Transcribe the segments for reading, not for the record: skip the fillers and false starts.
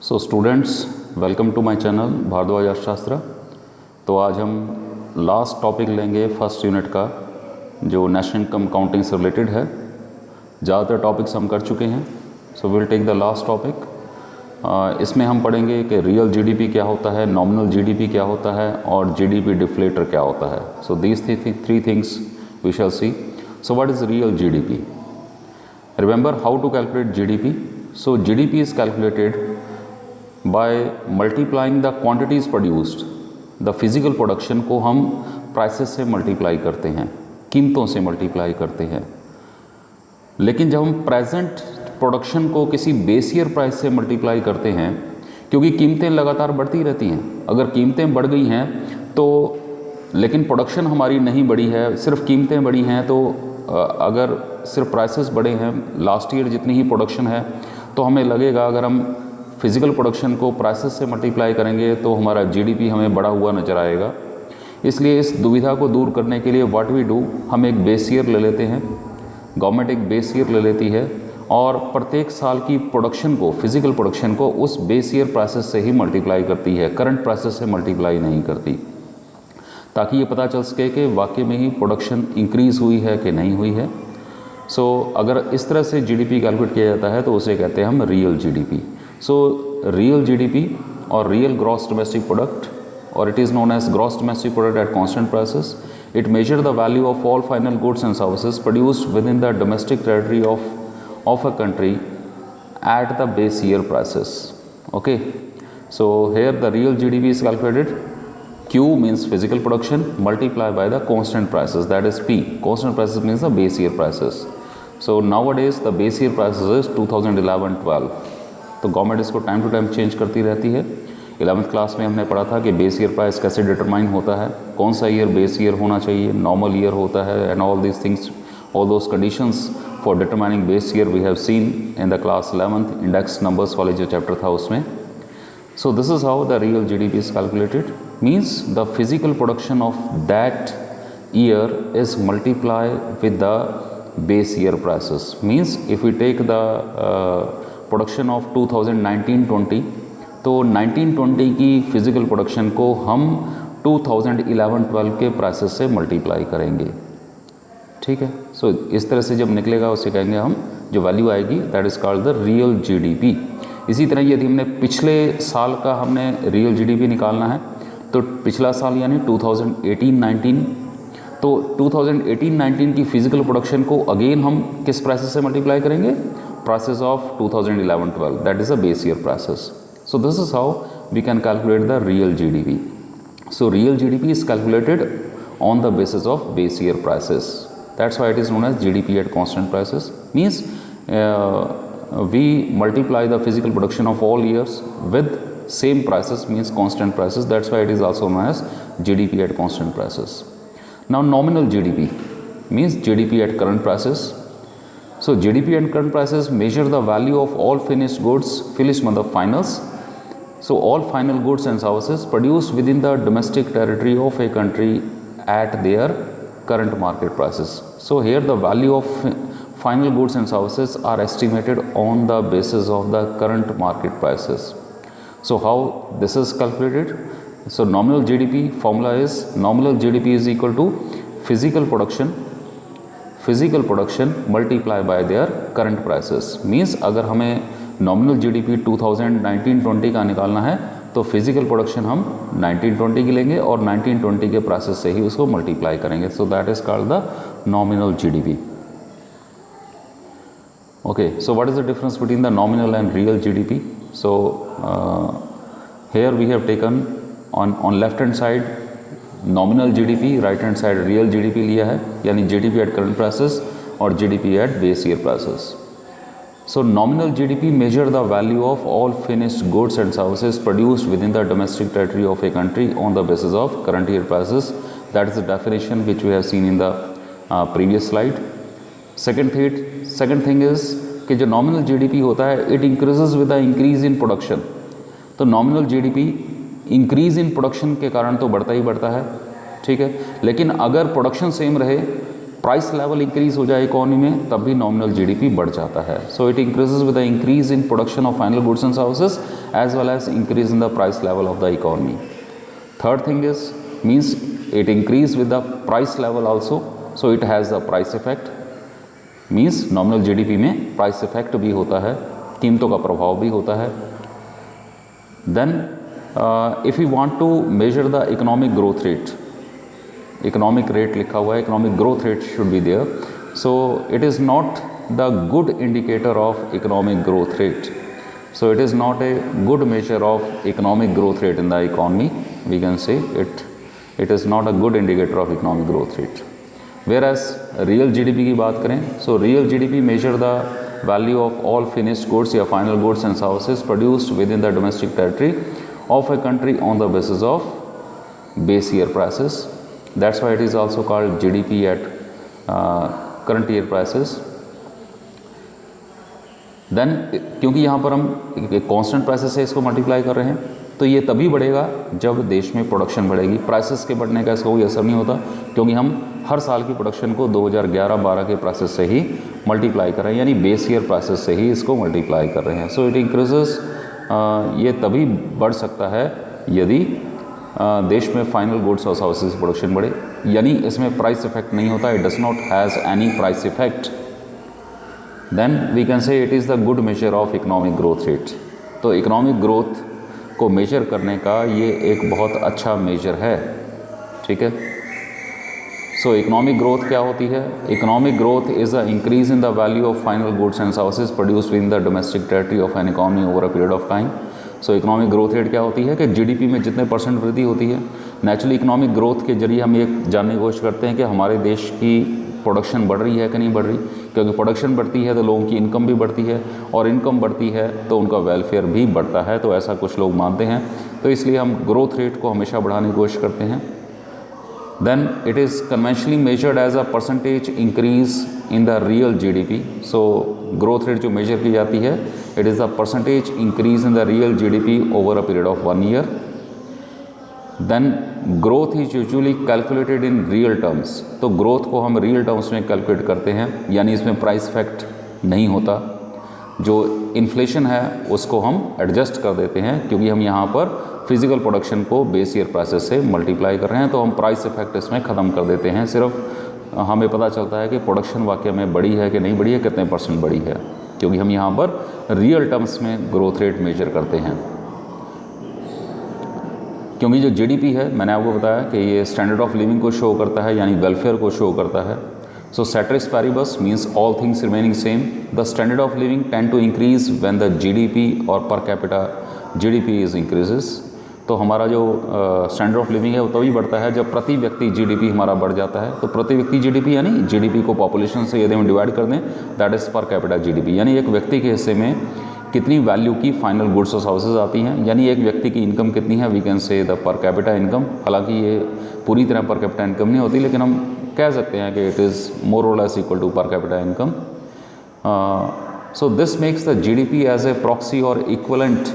So students, welcome to my channel Bharadwaj अर्थशास्त्र। तो आज हम लास्ट टॉपिक लेंगे फर्स्ट यूनिट का, जो नेशनल इनकम काउंटिंग से रिलेटेड है। ज़्यादातर टॉपिक्स हम कर चुके हैं, so will take the last topic. इसमें हम पढ़ेंगे कि रियल जीडीपी क्या होता है, नॉमिनल जीडीपी क्या होता है और जीडीपी डिफ्लेटर क्या होता है। So these three things we shall see. So what is real GDP? Remember how to calculate GDP? So GDP is calculated by multiplying the quantities produced। the physical production को हम prices से multiply करते हैं, कीमतों से multiply करते हैं। लेकिन जब हम present production को किसी base year price से multiply करते हैं, क्योंकि कीमतें लगातार बढ़ती रहती हैं, अगर कीमतें बढ़ गई हैं तो लेकिन प्रोडक्शन हमारी नहीं बढ़ी है, सिर्फ कीमतें बढ़ी हैं, तो अगर सिर्फ प्राइसेस बढ़े हैं, लास्ट ईयर जितनी ही प्रोडक्शन है, तो हमें लगेगा अगर हम फिज़िकल प्रोडक्शन को प्राइसेस से मल्टीप्लाई करेंगे तो हमारा जीडीपी हमें बढ़ा हुआ नज़र आएगा। इसलिए इस दुविधा को दूर करने के लिए व्हाट वी डू, हम एक बेस ईयर ले लेते हैं, गवर्नमेंट एक बेस ईयर ले लेती है और प्रत्येक साल की प्रोडक्शन को, फिज़िकल प्रोडक्शन को उस बेस ईयर प्राइसेस से ही मल्टीप्लाई करती है, करंट प्राइसेस से मल्टीप्लाई नहीं करती, ताकि ये पता चल सके कि वाकई में ही प्रोडक्शन इंक्रीज़ हुई है कि नहीं हुई है। सो अगर इस तरह से जीडीपी कैलकुलेट किया जाता है तो उसे कहते हैं हम real GDP. So real GDP or real gross domestic product, or it is known as gross domestic product at constant prices, it measures the value of all final goods and services produced within the domestic territory of a country at the base year prices. Okay, so here the real GDP is calculated. Q means physical production multiplied by the constant prices, that is P. Constant prices means the base year prices. So nowadays the base year prices is 2011-12. तो government इसको time to time change करती रहती है। 11th class में हमने पढ़ा था कि बेस ईयर प्राइस कैसे डिटरमाइन होता है, कौन सा ईयर बेस ईयर होना चाहिए, नॉर्मल ईयर होता है, and all these things, all those conditions for determining base year we have seen in the class 11th index numbers वाले जो चैप्टर था उसमें। So this is how the real GDP is calculated, means the physical production of that year is multiply with the base year prices. Means if we take the production of 2019-20, तो 19-20 की physical production को हम 2011-12 के prices से multiply करेंगे। ठीक है, सो इस तरह से जब निकलेगा उसे कहेंगे हम, जो वैल्यू आएगी that is called the real GDP. इसी तरह यदि हमने पिछले साल का हमने रियल जीडीपी निकालना है, तो पिछला साल यानी 2018-19, तो 2018-19 की फ़िज़िकल प्रोडक्शन को अगेन हम किस प्राइसेस से मल्टीप्लाई करेंगे? Prices of 2011-12, that is the base year prices. So this is how we can calculate the real GDP. So real GDP is calculated on the basis of base year prices. That's why it is known as GDP at constant prices. Means we multiply the physical production of all years with same prices, means constant prices. That's why it is also known as GDP at constant prices. Now nominal GDP means GDP at current prices. So GDP and current prices measure the value of all finished goods, finished मतलब finals. So all final goods and services produced within the domestic territory of a country at their current market prices. So here the value of final goods and services are estimated on the basis of the current market prices. So how this is calculated? So nominal GDP formula is, nominal GDP is equal to physical production multiply by their current prices. Means अगर हमें nominal GDP 2019-20 का निकालना है तो physical production हम 1920 की लेंगे और 1920 के प्राइसेस से ही उसको मल्टीप्लाई करेंगे। So that is called the nominal GDP. Okay, so what is the difference between the nominal and real GDP? So here we have taken on left hand side nominal GDP, right hand side real GDP लिया है, यानी GDP at current prices और GDP at base year prices. So nominal GDP measure the value of all finished goods and services produced with in the domestic territory of a country on the basis of current year prices. That is the definition which we have seen in the previous slide. Second thing is कि जो nominal GDP होता है it increases with the increase in production. तो nominal GDP increase in production के कारण तो बढ़ता ही बढ़ता है, ठीक है, लेकिन अगर प्रोडक्शन सेम रहे प्राइस लेवल इंक्रीज हो जाए इकोनॉमी में तब भी नॉमिनल जीडीपी बढ़ जाता है. So it increases with the increase in production of final goods and services as well as increase in the price level of the economy. Third thing is means it increase with the price level also, so it has the price effect. Means nominal GDP में price effect भी होता है, कीमतों का प्रभाव भी होता है. Then if you want to measure the economic growth rate, economic rate लिखा हुआ है, economic growth rate should be there. So it is not the good indicator of economic growth rate. So it is not a good measure of economic growth rate in the economy. We can say it is not a good indicator of economic growth rate. Whereas real GDP की बात करें, so real GDP measure the value of all finished goods या final goods and services produced within the domestic territory of a country on the basis of base year prices. That's why it is also called GDP at current year prices. Then क्योंकि यहाँ पर हम constant prices से इसको multiply कर रहे हैं, तो ये तभी बढ़ेगा जब देश में प्रोडक्शन बढ़ेगी. प्राइसेस के बढ़ने का इसका कोई असर नहीं होता, क्योंकि हम हर साल की प्रोडक्शन को 2011-12 के प्राइसेस से ही मल्टीप्लाई कर रहे हैं, यानी बेस ईयर प्राइसेस से ही इसको मल्टीप्लाई कर रहे हैं. सो इट इंक्रीजेस, ये तभी बढ़ सकता है यदि देश में फाइनल गुड्स और सर्विसेज प्रोडक्शन बढ़े, यानी इसमें प्राइस इफेक्ट नहीं होता. It does not has any price effect. Then we can say it is the good measure of economic growth rate. तो इकोनॉमिक ग्रोथ को मेजर करने का ये एक बहुत अच्छा मेजर है. ठीक है. सो इकोनॉमिक ग्रोथ क्या होती है? Economic growth is a increase in the value of final goods and services produced with in the domestic territory of an economy over a period of time. So economic growth rate क्या होती है कि GDP में जितने % वृद्धि होती है. Naturally economic growth के जरिए हम ये जानने की कोशिश करते हैं कि हमारे देश की प्रोडक्शन बढ़ रही है कि नहीं बढ़ रही, क्योंकि प्रोडक्शन बढ़ती है तो लोगों की इनकम भी बढ़ती है, और इनकम बढ़ती है तो उनका वेलफेयर भी बढ़ता है. तो ऐसा कुछ लोग मानते हैं, तो इसलिए हम ग्रोथ रेट को हमेशा बढ़ाने की कोशिश करते हैं. Then it is conventionally measured as a percentage increase in the real GDP. So growth rate जो मेजर की जाती है, it is the percentage increase in the real GDP over a period of 1 year. Then growth is usually calculated in real terms. तो growth को हम real terms में calculate करते हैं, यानी इसमें प्राइस इफेक्ट नहीं होता. जो इन्फ्लेशन है उसको हम एडजस्ट कर देते हैं, क्योंकि हम यहाँ पर फिजिकल प्रोडक्शन को बेस ईयर प्राइसेस से मल्टीप्लाई कर रहे हैं, तो हम प्राइस इफेक्ट इसमें ख़त्म कर देते हैं. सिर्फ हमें पता चलता है कि प्रोडक्शन वाकई में बढ़ी है कि नहीं बढ़ी है, कितने % बढ़ी है, क्योंकि हम यहाँ पर रियल टर्म्स में ग्रोथ रेट मेजर करते हैं. क्योंकि जो जीडीपी है, मैंने आपको बताया कि ये स्टैंडर्ड ऑफ लिविंग को शो करता है, यानी वेलफेयर को शो करता है. So ceteris paribus means all things remaining same, the standard of living tend to increase when the GDP और per capita GDP is increases. तो हमारा जो स्टैंडर्ड ऑफ लिविंग है वो तभी बढ़ता है जब प्रति व्यक्ति जीडीपी हमारा बढ़ जाता है. तो प्रति व्यक्ति जीडीपी यानी जीडीपी को पॉपुलेशन से यदि हम डिवाइड कर दें, that is per capita GDP, यानी एक व्यक्ति के हिस्से में कितनी वैल्यू की फाइनल गुड्स और सर्विसेज आती हैं, यानी एक व्यक्ति की इनकम कितनी है. We can say the per capita income. हालांकि ये पूरी तरह पर कैपिटा इनकम नहीं होती, लेकिन हम कह सकते हैं कि इट इज़ मोर और less equal to per capita income. So this makes the GDP as a proxy और equivalent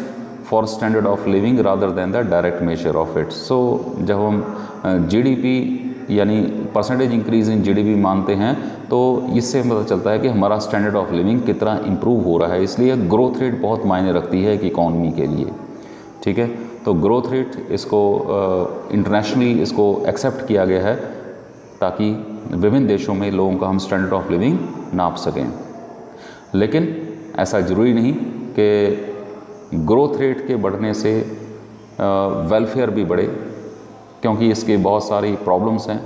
for standard of living rather than the direct measure of it. So जब हम जीडीपी यानी percentage increase in GDP मानते हैं, तो इससे पता चलता है कि हमारा स्टैंडर्ड ऑफ लिविंग कितना इम्प्रूव हो रहा है. इसलिए ग्रोथ रेट बहुत मायने रखती है एक इकॉनमी के लिए. ठीक है. तो ग्रोथ रेट इसको इंटरनेशनली इसको एक्सेप्ट किया गया है, ताकि विभिन्न देशों में लोगों का हम स्टैंडर्ड ऑफ लिविंग नाप सकें. लेकिन ऐसा ज़रूरी नहीं कि ग्रोथ रेट के बढ़ने से वेलफेयर भी बढ़े, क्योंकि इसके बहुत सारी प्रॉब्लम्स हैं.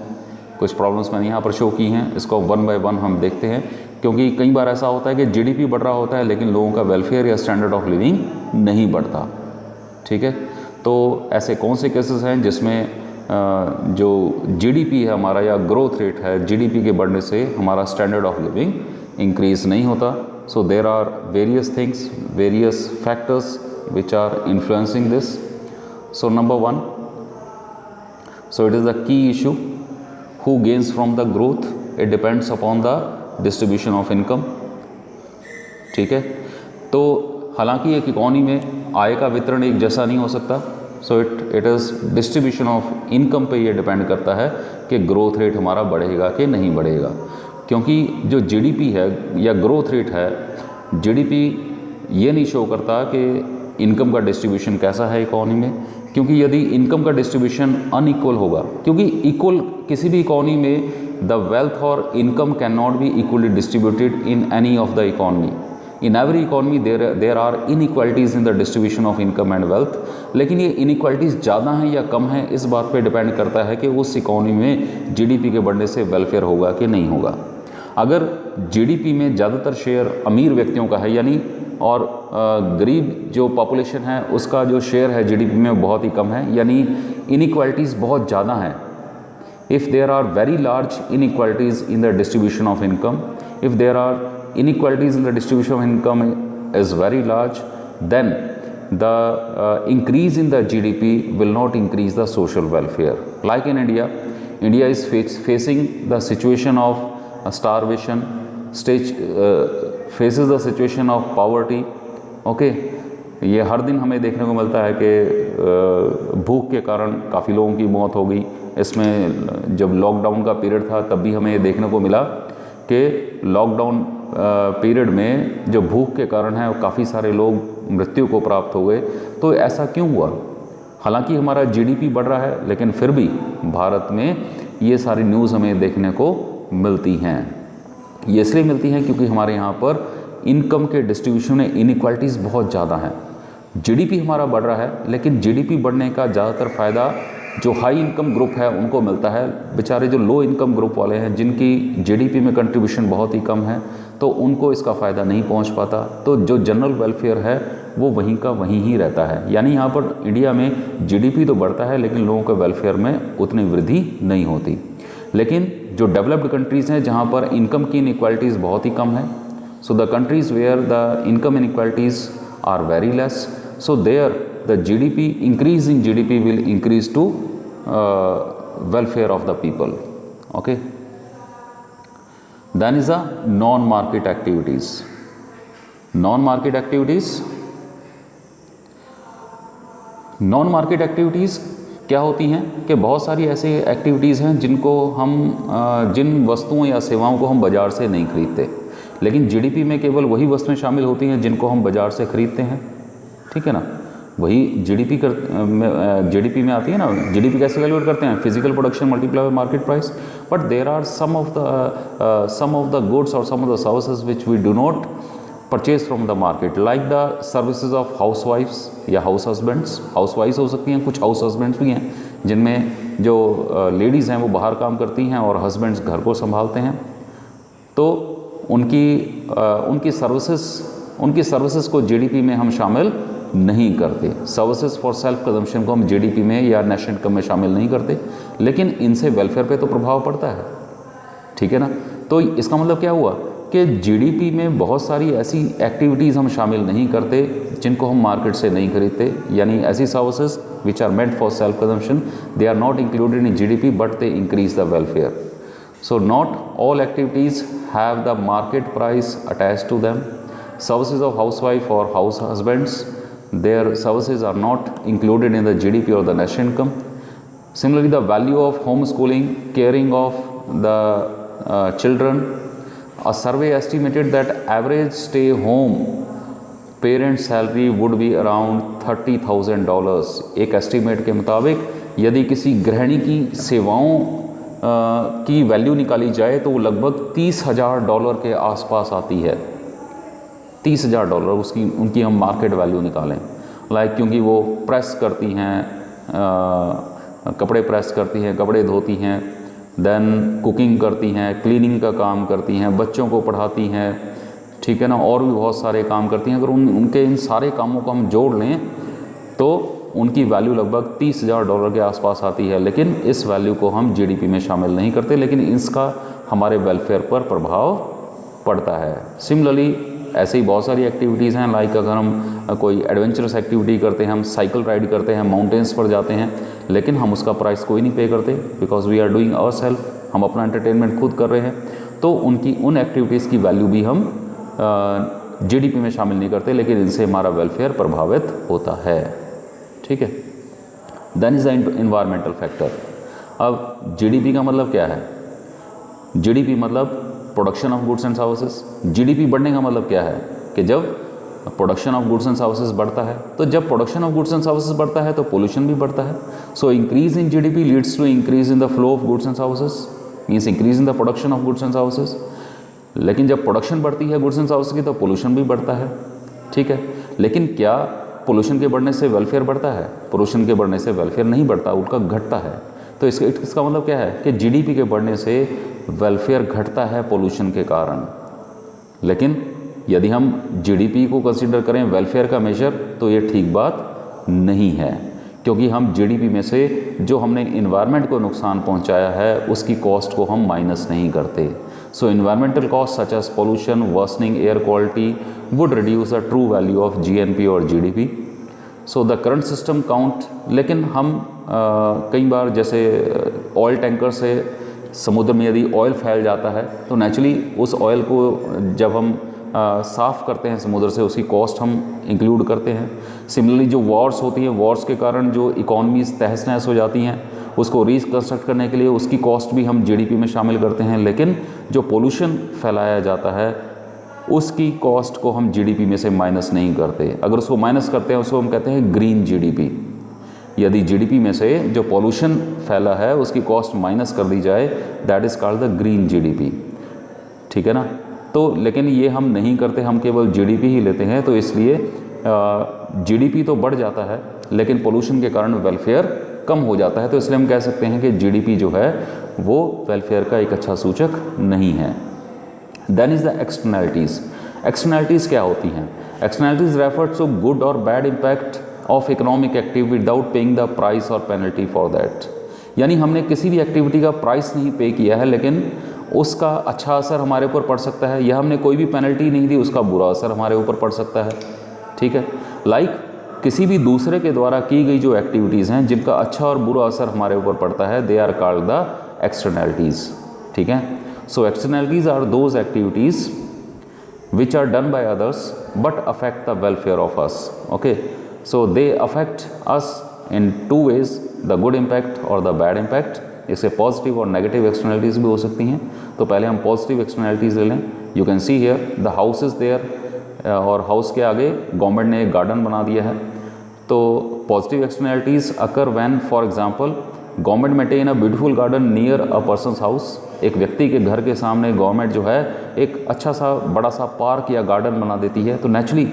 कुछ प्रॉब्लम्स मैंने यहाँ पर शो की हैं, इसको 1 बाय 1 हम देखते हैं. क्योंकि कई बार ऐसा होता है कि जीडीपी बढ़ रहा होता है लेकिन लोगों का वेलफेयर या स्टैंडर्ड ऑफ लिविंग नहीं बढ़ता. ठीक है. तो ऐसे कौन से केसेस हैं जिसमें जो जीडीपी है हमारा या ग्रोथ रेट है, जीडीपी के बढ़ने से हमारा स्टैंडर्ड ऑफ लिविंग इंक्रीज नहीं होता. So there are various things, various factors which are influencing this. So number 1, so it is the key issue, who gains from the growth, it depends upon the distribution of income. ठीक है. तो हालांकि एक economy में आय का वितरण एक जैसा नहीं हो सकता. सो it is distribution of income पे ये डिपेंड करता है कि ग्रोथ रेट हमारा बढ़ेगा कि नहीं बढ़ेगा, क्योंकि जो जीडीपी है या ग्रोथ रेट है, जीडीपी ये नहीं शो करता कि इनकम का डिस्ट्रीब्यूशन कैसा है इकोनॉमी में, क्योंकि यदि इनकम का डिस्ट्रीब्यूशन अनइक्वल होगा, क्योंकि इक्वल किसी भी इकोनॉमी में द वेल्थ और income can not be equally distributed in any of the economy. In every economy there are inequalities in the distribution of income and wealth, लेकिन ये inequalities ज़्यादा हैं या कम हैं इस बात पे डिपेंड करता है कि उस इकोनॉमी में जीडीपी के बढ़ने से वेलफेयर होगा कि नहीं होगा। अगर जीडीपी में ज़्यादातर शेयर अमीर व्यक्तियों का है, यानी और गरीब जो पॉपुलेशन है उसका जो शेयर है जीडीपी में बहुत ही कम है, यानी इनइक्वालिटीज़ बहुत ज़्यादा हैं। If there are very large inequalities in the distribution of income, if there are inequalities in the distribution of income is very large, then the increase in the GDP will not increase the social welfare. Like in India, India is facing the situation of starvation, faces the situation of poverty. Okay, ये हर दिन हमें देखने को मिलता है कि भूख के कारण काफ़ी लोगों की मौत हो गई। इसमें जब लॉकडाउन का पीरियड था तब भी हमें ये देखने को मिला कि लॉकडाउन पीरियड में जो भूख के कारण है काफ़ी सारे लोग मृत्यु को प्राप्त हो गए। तो ऐसा क्यों हुआ? हालांकि हमारा जीडीपी बढ़ रहा है, लेकिन फिर भी भारत में ये सारी न्यूज़ हमें देखने को मिलती हैं। ये इसलिए मिलती हैं क्योंकि हमारे यहाँ पर इनकम के डिस्ट्रीब्यूशन में इनइक्वालिटीज़ बहुत ज़्यादा हैं। जीडीपी हमारा बढ़ रहा है, लेकिन जीडीपी बढ़ने का ज़्यादातर फ़ायदा जो हाई इनकम ग्रुप है उनको मिलता है। बेचारे जो लो इनकम ग्रुप वाले हैं, जिनकी जीडीपी में कंट्रीब्यूशन बहुत ही कम है, तो उनको इसका फ़ायदा नहीं पहुंच पाता। तो जो जनरल वेलफेयर है वो वहीं का वहीं ही रहता है। यानी यहाँ पर इंडिया में जीडीपी तो बढ़ता है, लेकिन लोगों के वेलफेयर में उतनी वृद्धि नहीं होती। लेकिन जो डेवलप्ड कंट्रीज़ हैं जहाँ पर इनकम की इनइक्वालिटीज़ बहुत ही कम है, so the countries where the income inequalities are very less, so there the GDP, increase in GDP will increase to welfare of the people. Okay. Then is the non-market activities. Non-market activities. Non-market activities क्या होती हैं कि बहुत सारी ऐसी activities हैं जिनको हम जिन वस्तुओं या सेवाओं को हम बाज़ार से नहीं खरीदते, लेकिन जीडीपी में केवल वही वस्तुएं शामिल होती हैं जिनको हम बाज़ार से ख़रीदते हैं। ठीक है ना, वही जीडीपी में आती है ना। जीडीपी कैसे कैलकुलेट करते हैं? Physical production multiply by market price. But there are some of the goods और some of the services which we do not purchase from the market, like the services of house wives या house husbands. House wives हो सकती हैं, कुछ house husbands भी हैं जिनमें जो लेडीज़ हैं वो बाहर काम करती हैं और हस्बैंड्स घर को संभालते हैं। तो उनकी सर्विसेज को जीडीपी में हम शामिल नहीं करते। सर्विसेज फॉर सेल्फ कंजम्पशन को हम जीडीपी में या नेशनल इनकम में शामिल नहीं करते, लेकिन इनसे वेलफेयर पे तो प्रभाव पड़ता है। ठीक है ना। तो इसका मतलब क्या हुआ कि जीडीपी में बहुत सारी ऐसी एक्टिविटीज़ हम शामिल नहीं करते जिनको हम मार्केट से नहीं खरीदते, यानी ऐसी services which are made for self consumption, they are not included in GDP but they increase the welfare. So not all activities have the market price attached to them. Services of housewife और house husbands, their services are not included in the GDP or the national income. Similarly, the value of homeschooling, caring of the children, a survey estimated that average stay home parent salary would be around $30,000. एक estimate के मुताबिक यदि किसी गृहिणी की सेवाओं की value निकाली जाए तो वो लगभग $30,000 के आसपास आती है। $30,000 उनकी हम मार्केट वैल्यू निकालें, लाइक क्योंकि वो प्रेस करती हैं, कपड़े प्रेस करती हैं, कपड़े धोती हैं, देन कुकिंग करती हैं, क्लीनिंग का काम करती हैं, बच्चों को पढ़ाती हैं, ठीक है ना, और भी बहुत सारे काम करती हैं। अगर उनके इन सारे कामों को हम जोड़ लें तो उनकी वैल्यू लगभग $30,000 के आसपास आती है, लेकिन इस वैल्यू को हम जीडीपी में शामिल नहीं करते, लेकिन इसका हमारे वेलफेयर पर प्रभाव पड़ता है। सिमिलरली ऐसे ही बहुत सारी एक्टिविटीज़ हैं, लाइक अगर हम कोई एडवेंचरस एक्टिविटी करते हैं, हम साइकिल राइड करते हैं, माउंटेन्स पर जाते हैं, लेकिन हम उसका प्राइस कोई नहीं पे करते because we are doing our self, हम अपना एंटरटेनमेंट खुद कर रहे हैं, तो उन एक्टिविटीज़ की वैल्यू भी हम जीडीपी में शामिल नहीं करते, लेकिन इनसे हमारा वेलफेयर प्रभावित होता है। ठीक है। Then is the environmental factor. अब जीडीपी का मतलब क्या है? जीडीपी मतलब production of goods and services. GDP बढ़ने का मतलब क्या है कि जब production of goods and services बढ़ता है, तो जब production of goods and services बढ़ता है तो पोल्यूशन भी बढ़ता है। So increase in GDP leads to increase in the flow of goods and services, means increase in the production of goods and services. लेकिन जब प्रोडक्शन बढ़ती है गुड्स एंड सर्विसेज की तो पोल्यूशन भी बढ़ता है, ठीक है। लेकिन क्या पोल्यूशन के बढ़ने से वेलफेयर बढ़ता है? पोल्यूशन के बढ़ने से वेलफेयर नहीं बढ़ता, उनका घटता है। तो इसका मतलब क्या है कि जीडीपी के बढ़ने से वेलफेयर घटता है पोल्यूशन के कारण। लेकिन यदि हम जीडीपी को कंसीडर करें वेलफेयर का मेजर, तो ये ठीक बात नहीं है, क्योंकि हम जीडीपी में से जो हमने इन्वायरमेंट को नुकसान पहुंचाया है उसकी कॉस्ट को हम माइनस नहीं करते। So environmental cost such as pollution, worsening air quality would reduce the true value of GNP और GDP. So the current system count, लेकिन हम कई बार जैसे ऑयल टैंकर से समुद्र में यदि ऑयल फैल जाता है तो नेचुरली उस ऑयल को जब हम साफ़ करते हैं समुद्र से, उसकी कॉस्ट हम इंक्लूड करते हैं। सिमिलरली जो वॉर्स होती हैं, वॉर्स के कारण जो इकॉनमीज़ तहस नहस हो जाती हैं, उसको रिकंस्ट्रक्ट करने के लिए उसकी कॉस्ट भी हम जीडीपी में शामिल करते हैं। लेकिन जो पोल्यूशन फैलाया जाता है उसकी कॉस्ट को हम जीडीपी में से माइनस नहीं करते। अगर उसको माइनस करते हैं उसको हम कहते हैं ग्रीन जीडीपी। यदि जीडीपी में से जो पोल्यूशन फैला है उसकी कॉस्ट माइनस कर दी जाए, that is called the green GDP, ठीक है ना। तो लेकिन ये हम नहीं करते, हम केवल जीडीपी ही लेते हैं। तो इसलिए जीडीपी तो बढ़ जाता है लेकिन पोल्यूशन के कारण वेलफेयर कम हो जाता है। तो इसलिए हम कह सकते हैं कि जीडीपी जो है वो वेलफेयर का एक अच्छा सूचक नहीं है। Then is the externalities. Externalities क्या होती हैं? एक्सटर्नैलिटीज़ रेफर टू गुड और bad impact of economic activity without paying the price और पेनल्टी फॉर दैट। यानी हमने किसी भी एक्टिविटी का प्राइस नहीं पे किया है लेकिन उसका अच्छा असर हमारे ऊपर पड़ सकता है, या हमने कोई भी पेनल्टी नहीं दी उसका बुरा असर हमारे ऊपर पड़ सकता है, ठीक है। लाइक किसी भी दूसरे के द्वारा की गई जो एक्टिविटीज़ हैं जिनका अच्छा और बुरा असर हमारे ऊपर पड़ता है, they are called the externalities, ठीक है। So externalities are those activities which are done by others but affect the welfare of us, okay. So they affect us in two ways, the good impact or the bad impact। इससे positive और negative externalities भी हो सकती हैं। तो पहले हम positive externalities ले लें। You can see here the house is there, और हाउस के आगे गवर्नमेंट ने एक गार्डन बना दिया है। तो positive externalities occur when for example government maintain a beautiful garden near a person's house. एक व्यक्ति के घर के सामने गवर्नमेंट जो है एक अच्छा सा बड़ा सा पार्क या गार्डन बना देती है, तो नेचुरली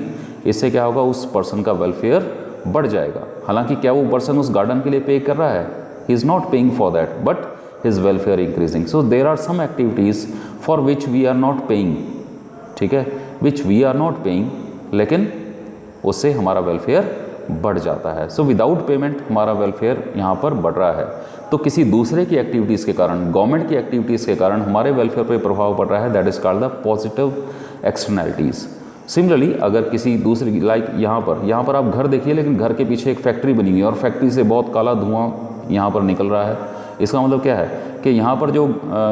इससे क्या होगा, उस पर्सन का वेलफेयर बढ़ जाएगा। हालांकि क्या वो पर्सन उस गार्डन के लिए पे कर रहा है? He is not paying for that, but his welfare increasing. So there are some activities for which we are not paying, ठीक है, which we are not paying, लेकिन उससे हमारा वेलफेयर बढ़ जाता है। सो विदाउट पेमेंट हमारा वेलफेयर यहाँ पर बढ़ रहा है। तो किसी दूसरे की एक्टिविटीज़ के कारण, गवर्नमेंट की एक्टिविटीज़ के कारण हमारे वेलफेयर पर प्रभाव पड़ रहा है, that is called the positive externalities. Similarly अगर किसी दूसरी, लाइक यहाँ पर आप घर देखिए, लेकिन घर के पीछे एक फैक्ट्री बनी हुई है और फैक्ट्री से बहुत काला धुआं यहाँ पर निकल रहा है। इसका मतलब क्या है कि यहाँ पर जो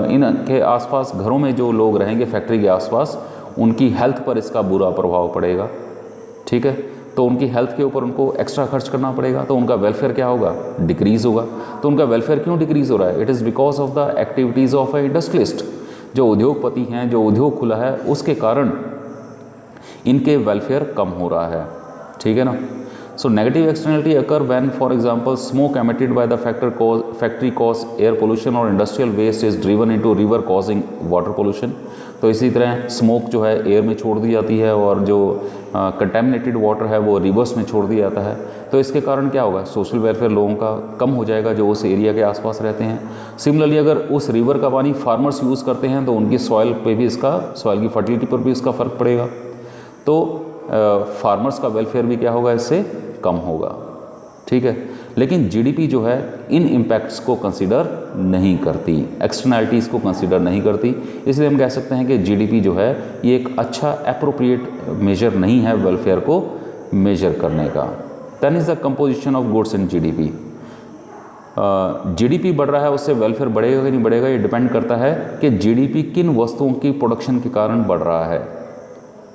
इनके आसपास घरों में जो लोग रहेंगे फैक्ट्री के आसपास, उनकी हेल्थ पर इसका बुरा प्रभाव पड़ेगा, ठीक है। तो उनकी हेल्थ के ऊपर उनको एक्स्ट्रा खर्च करना पड़ेगा, तो उनका वेलफेयर क्या होगा, डिक्रीज़ होगा। तो उनका वेलफेयर क्यों डिक्रीज़ हो रहा है? It is because of the activities of a industrialist. जो उद्योगपति हैं, जो उद्योग खुला है, उसके कारण इनके वेलफेयर कम हो रहा है, ठीक है ना। So negative externality occur when for example smoke emitted by the factory cause air pollution और industrial waste is driven into river causing water pollution. तो इसी तरह स्मोक जो है एयर में छोड़ दी जाती है और जो कंटेमिनेटेड वाटर है वो रिवर्स में छोड़ दिया जाता है। तो इसके कारण क्या होगा, सोशल वेलफेयर लोगों का कम हो जाएगा जो उस एरिया के आसपास रहते हैं। सिमिलरली अगर उस रिवर का पानी फार्मर्स यूज़ करते हैं तो उनकी सॉइल पे भी इसका, सॉइल की फर्टिलिटी पर भी इसका फ़र्क पड़ेगा। तो फार्मर्स का वेलफेयर भी क्या होगा, इससे कम होगा, ठीक है। लेकिन जीडीपी जो है इन इम्पैक्ट्स को कंसीडर नहीं करती, एक्सटर्नैलिटीज़ को कंसीडर नहीं करती। इसलिए हम कह सकते हैं कि जीडीपी जो है ये एक अच्छा एप्रोप्रिएट मेजर नहीं है वेलफेयर को मेजर करने का। Then is the composition of goods in GDP. GDP बढ़ रहा है, उससे वेलफेयर बढ़ेगा कि नहीं बढ़ेगा, ये डिपेंड करता है कि जीडीपी किन वस्तुओं की प्रोडक्शन के कारण बढ़ रहा है,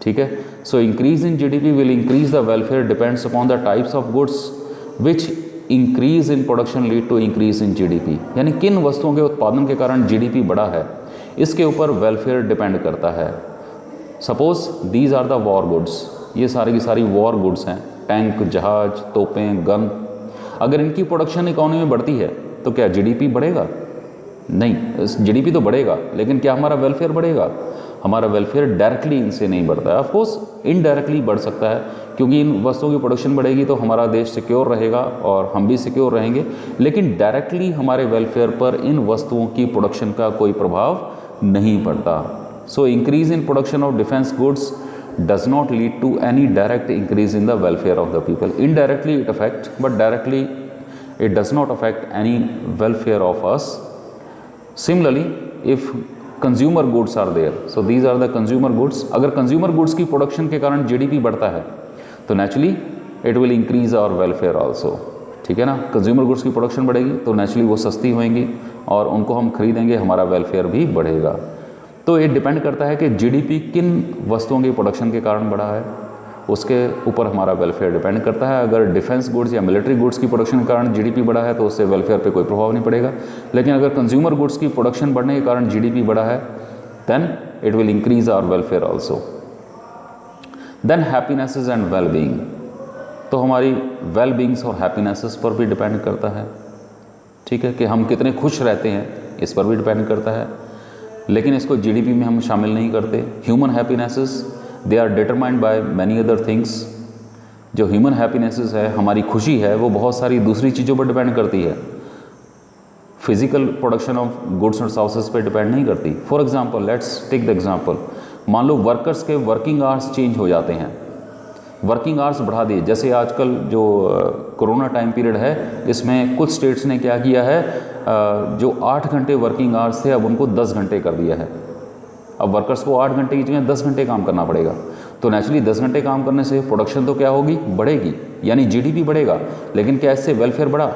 ठीक है। So increase in GDP will increase the welfare depends upon the types of goods which increase in production lead to increase in GDP, यानी किन वस्तुओं के उत्पादन के कारण जीडीपी बढ़ा है, इसके ऊपर वेलफेयर डिपेंड करता है। Suppose these are the war goods, ये सारी की सारी वॉर गुड्स हैं, टैंक, जहाज, तोपें, गन। अगर इनकी प्रोडक्शन इकोनॉमी में बढ़ती है तो क्या जीडीपी बढ़ेगा? नहीं, जीडीपी तो बढ़ेगा, लेकिन क्या हमारा वेलफेयर बढ़ेगा? हमारा वेलफेयर डायरेक्टली इनसे नहीं बढ़ता है। ऑफकोर्स इनडायरेक्टली बढ़ सकता है, क्योंकि इन वस्तुओं की प्रोडक्शन बढ़ेगी तो हमारा देश सिक्योर रहेगा और हम भी सिक्योर रहेंगे, लेकिन डायरेक्टली हमारे वेलफेयर पर इन वस्तुओं की प्रोडक्शन का कोई प्रभाव नहीं पड़ता। सो increase in production of defence goods does not lead to any direct increase in the welfare of the people. Indirectly it affects, but directly it does not affect any welfare of us. Similarly, if consumer goods are there, so these are the consumer goods. अगर consumer goods की production के कारण GDP बढ़ता है तो naturally it will increase our welfare also, ठीक है ना। कंज्यूमर गुड्स की प्रोडक्शन बढ़ेगी तो नेचुरली वो सस्ती होंगी और उनको हम खरीदेंगे, हमारा वेलफेयर भी बढ़ेगा। तो ये डिपेंड करता है कि जीडीपी किन वस्तुओं की प्रोडक्शन के कारण बढ़ा है, उसके ऊपर हमारा वेलफेयर डिपेंड करता है। अगर डिफेंस गुड्स या मिलिट्री गुड्स की प्रोडक्शन के कारण जीडीपी बढ़ा है तो उससे वेलफेयर पे कोई प्रभाव नहीं पड़ेगा, लेकिन अगर कंज्यूमर गुड्स की प्रोडक्शन बढ़ने के कारण जीडीपी बढ़ा है then it will increase our welfare also. Then happinesses and well being, तो हमारी वेल बीइंग्स और हैप्पीनेसेस पर भी डिपेंड करता है, ठीक है, कि हम कितने खुश रहते हैं इस पर भी डिपेंड करता है, लेकिन इसको जीडीपी में हम शामिल नहीं करते। Human happinesses they are determined by many other things. जो ह्यूमन हैप्पीनेसेस है, हमारी खुशी है, वो बहुत सारी दूसरी चीज़ों पर डिपेंड करती है, फिजिकल प्रोडक्शन ऑफ गुड्स और सर्विसेज पे डिपेंड नहीं करती। For example, let's take the example, मान लो वर्कर्स के वर्किंग आवर्स चेंज हो जाते हैं, वर्किंग आवर्स बढ़ा दिए। जैसे आजकल जो कोरोना टाइम पीरियड है, इसमें कुछ स्टेट्स ने क्या किया है, जो 8 घंटे वर्किंग आवर्स थे अब उनको 10 घंटे कर दिया है। अब वर्कर्स को 8 घंटे की जगह 10 घंटे काम करना पड़ेगा, तो नेचुरली 10 घंटे काम करने से प्रोडक्शन तो क्या होगी, बढ़ेगी, यानी जीडीपी बढ़ेगा। लेकिन क्या इससे वेलफेयर बढ़ा?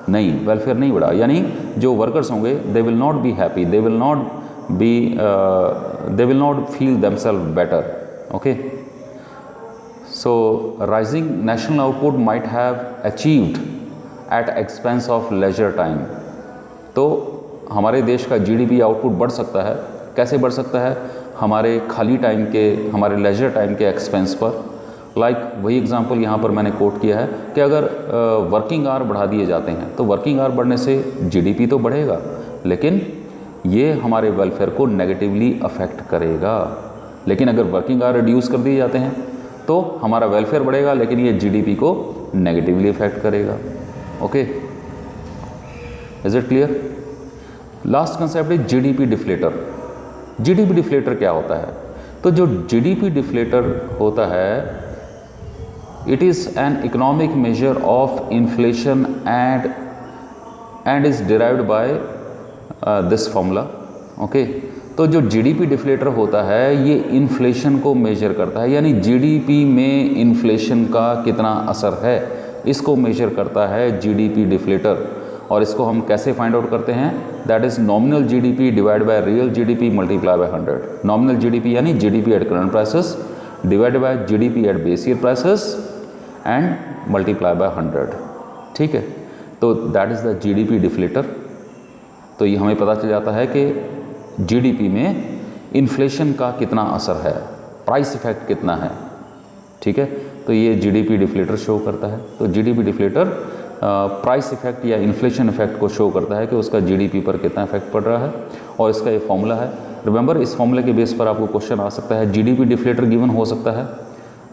नहीं, वेलफेयर नहीं बढ़ा। यानी जो वर्कर्स होंगे they will not be happy, they will not feel themselves better. Okay, so rising national output might have achieved at expense of leisure time। तो हमारे देश का जीडीपी आउटपुट बढ़ सकता है, कैसे बढ़ सकता है? हमारे खाली टाइम के, हमारे लेजर टाइम के एक्सपेंस पर। वही एग्जांपल यहाँ पर मैंने कोट किया है कि अगर वर्किंग आवर बढ़ा दिए जाते हैं तो वर्किंग आवर बढ़ने से जीडीपी तो बढ़ेगा, लेकिन ये हमारे वेलफेयर को नेगेटिवली अफेक्ट करेगा। लेकिन अगर वर्किंग आवर रिड्यूस कर दिए जाते हैं तो हमारा वेलफेयर बढ़ेगा, लेकिन ये जीडीपी को नेगेटिवली इफेक्ट करेगा। Okay, is it clear? Last concept is GDP deflator. GDP deflator क्या होता है? तो जो जीडीपी डिफ्लेटर होता है, it is an economic measure of inflation and is derived by this formula. Okay, तो जो जीडीपी डिफ्लेटर होता है ये इन्फ्लेशन को मेजर करता है, यानी जीडीपी में इन्फ्लेशन का कितना असर है इसको मेजर करता है जीडीपी डिफ्लेटर। और इसको हम कैसे फाइंड आउट करते हैं? That is nominal GDP divide by real GDP multiply by 100। Nominal GDP यानी GDP at current prices divide by GDP at base year prices and multiply by 100। ठीक है, तो that is the GDP deflator. तो ये हमें पता चल जाता है कि जीडीपी में इन्फ्लेशन का कितना असर है, प्राइस इफेक्ट कितना है। ठीक है, तो ये जीडीपी डिफ्लेटर शो करता है। तो जीडीपी डिफ्लेटर प्राइस इफेक्ट या इन्फ्लेशन इफेक्ट को शो करता है कि उसका जीडीपी पर कितना इफेक्ट पड़ रहा है, और इसका ये फॉर्मूला है। रिमेंबर, इस फॉर्मूले के बेस पर आपको क्वेश्चन आ सकता है। जीडीपी डिफ्लेटर गिवन हो सकता है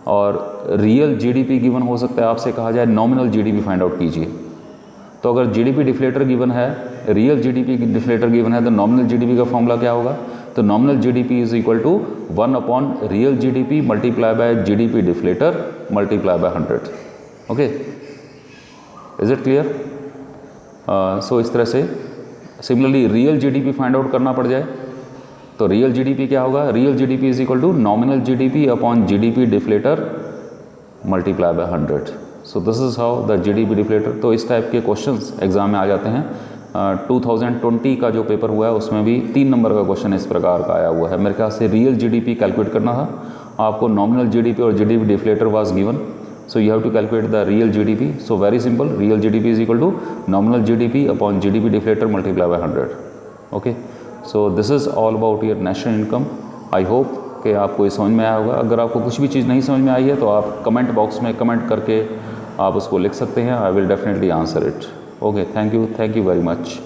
और रियल जीडीपी गिवन हो सकता है। आपसे कहा जाए नॉमिनल जीडीपी फाइंड आउट कीजिए, तो अगर जीडीपी डिफ्लेटर गिवन है, रियल जीडीपी डिफ्लेटर गिवन है, तो नॉमिनल जीडीपी का फॉर्मूला क्या होगा? तो nominal GDP is equal to 1 upon real GDP multiply by GDP deflator multiply by 100। Okay, is it clear? So इस तरह से similarly real GDP find out करना पड़ जाए तो रियल जीडीपी क्या होगा? Real GDP is equal to nominal GDP upon GDP deflator multiply by 100। So this is how the GDP deflator. तो इस टाइप के क्वेश्चंस एग्जाम में आ जाते हैं। 2020 का जो पेपर हुआ है उसमें भी 3 नंबर का क्वेश्चन इस प्रकार का आया हुआ है। मेरे ख्याल से रियल जीडीपी कैलकुलेट करना था आपको, नॉमिनल जीडीपी और GDP deflator was given. So you have to calculate the real GDP. So very simple, real GDP is equal to nominal GDP upon GDP deflator multiplied by 100. Okay, so this is all about your national income. I hope कि आपको ये समझ में आया होगा. अगर आपको कुछ भी चीज़ नहीं समझ में आई है तो आप कमेंट बॉक्स में कमेंट करके आप उसको लिख सकते हैं. I will definitely answer it. Okay, thank you very much.